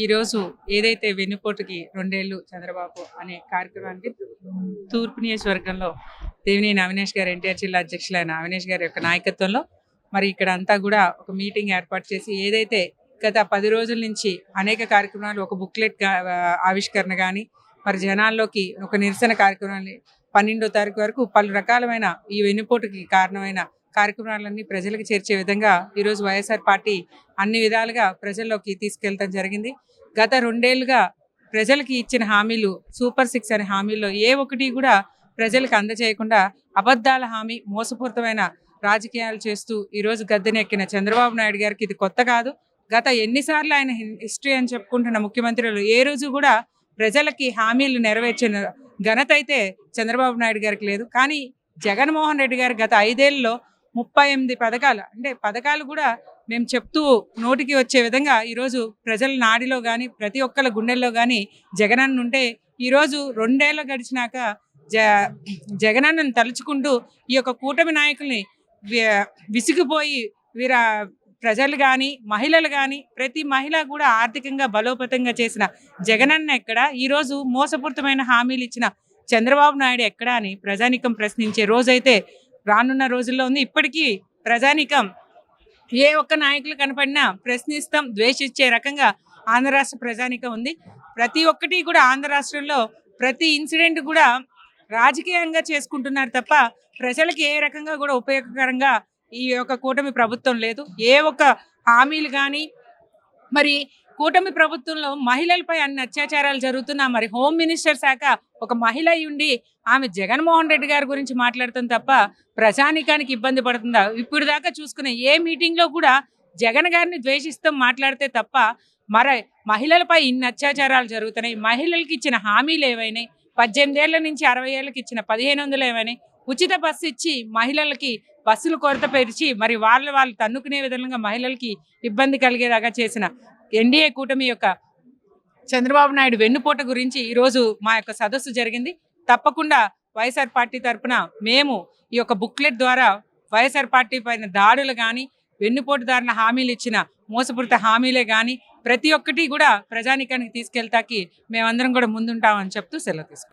ఈరోజు ఏదైతే వెన్నుపోటుకి 2 ఏళ్ళు చంద్రబాబు అనే కార్యక్రమానికి తూర్పు నియోజకవర్గంలో దేవినేని అవినాష్ గారు ఎన్టీఆర్ జిల్లా అధ్యక్షులైన అవినాష్ గారి యొక్క నాయకత్వంలో మరి ఇక్కడ అంతా కూడా ఒక మీటింగ్ ఏర్పాటు చేసి ఏదైతే గత 10 రోజుల నుంచి అనేక కార్యక్రమాలు ఒక బుక్లెట్ ఆవిష్కరణ కానీ మరి జనాల్లోకి ఒక నిరసన కార్యక్రమాన్ని 12వ తారీఖు వరకు పలు రకాలమైన ఈ వెన్నుపోటుకి కారణమైన కార్యక్రమాలన్నీ ప్రజలకు చేర్చే విధంగా ఈరోజు వైఎస్ఆర్ పార్టీ అన్ని విధాలుగా ప్రజల్లోకి తీసుకెళ్లడం జరిగింది. గత 2 ఏళ్లుగా ప్రజలకి ఇచ్చిన హామీలు సూపర్ 6 అనే హామీల్లో ఏ ఒక్కటి కూడా ప్రజలకు అందజేయకుండా అబద్ధాల హామీ మోసపూరితమైన రాజకీయాలు చేస్తూ ఈరోజు గద్దెనెక్కిన చంద్రబాబు నాయుడు గారికి ఇది కొత్త కాదు. గత ఎన్నిసార్లు ఆయన హిస్టరీ అని చెప్పుకుంటున్న ముఖ్యమంత్రులు ఏ రోజు కూడా ప్రజలకి హామీలు నెరవేర్చిన ఘనత అయితే చంద్రబాబు నాయుడు గారికి లేదు. కానీ జగన్మోహన్ రెడ్డి గారు గత 5 ఏళ్లలో 38 పథకాలు అంటే పథకాలు కూడా మేము చెప్తూ నోటికి వచ్చే విధంగా ఈరోజు ప్రజల నాడిలో కానీ ప్రతి ఒక్కళ్ళ గుండెల్లో కానీ జగనన్న ఉంటే ఈరోజు 2 ఏళ్ళు గడిచినాక జగనన్నను తలుచుకుంటూ ఈ యొక్క కూటమి నాయకుల్ని విసిగిపోయి ప్రజలు కానీ మహిళలు కానీ ప్రతి మహిళ కూడా ఆర్థికంగా బలోపేతంగా చేసిన జగనన్న ఎక్కడ, ఈరోజు మోసపూరితమైన హామీలు ఇచ్చిన చంద్రబాబు నాయుడు ఎక్కడా అని ప్రజానికం ప్రశ్నించే రోజైతే రానున్న రోజుల్లో ఉంది. ఇప్పటికీ ప్రజానికం ఏ ఒక్క నాయకులు కనపడినా ప్రశ్నిస్తాం, ద్వేషించే రకంగా ఆంధ్ర రాష్ట్ర ప్రజానికం ఉంది. ప్రతి ఒక్కటి కూడా ఆంధ్ర రాష్ట్రంలో ప్రతి ఇన్సిడెంట్ కూడా రాజకీయంగా చేసుకుంటున్నారు తప్ప ప్రజలకు ఏ రకంగా కూడా ఉపయోగకరంగా ఈ యొక్క కూటమి ప్రభుత్వం లేదు. ఏ ఒక్క హామీలు కానీ మరి కూటమి ప్రభుత్వంలో మహిళలపై అన్ని అత్యాచారాలు జరుగుతున్నా మరి హోమ్ మినిస్టర్ శాఖ ఒక మహిళ ఉండి ఆమె జగన్మోహన్ రెడ్డి గారి గురించి మాట్లాడుతుంది తప్ప ప్రజానికానికి ఇబ్బంది పడుతుందా? ఇప్పుడు దాకా చూసుకునే ఏ మీటింగ్లో కూడా జగన్ గారిని ద్వేషిస్తూ మాట్లాడితే తప్ప మరి మహిళలపై ఇన్ని అత్యాచారాలు జరుగుతున్నాయి. మహిళలకు ఇచ్చిన హామీలు ఏవైనాయి? 18 ఏళ్ల నుంచి 60 ఏళ్ళకి ఇచ్చిన 1500 ఏమైనాయి? ఉచిత బస్సు ఇచ్చి మహిళలకి బస్సులు కొరత పెరిచి మరి వాళ్ళు తన్నుకునే విధంగా మహిళలకి ఇబ్బంది కలిగేలాగా చేసిన ఎన్డీఏ కూటమి యొక్క చంద్రబాబు నాయుడు వెన్నుపోట గురించి ఈరోజు మా యొక్క సదస్సు జరిగింది. తప్పకుండా వైఎస్ఆర్ పార్టీ తరఫున మేము ఈ యొక్క బుక్లెట్ ద్వారా వైఎస్ఆర్ పార్టీ పైన దాడులు కానీ వెన్నుపోటుదారుల హామీలు ఇచ్చిన మోసపూరిత హామీలే కానీ ప్రతి ఒక్కటి కూడా ప్రజానికానికి తీసుకెళ్తాకి మేమందరం కూడా ముందుంటామని చెప్తూ సెలవు తీసుకుంటాం.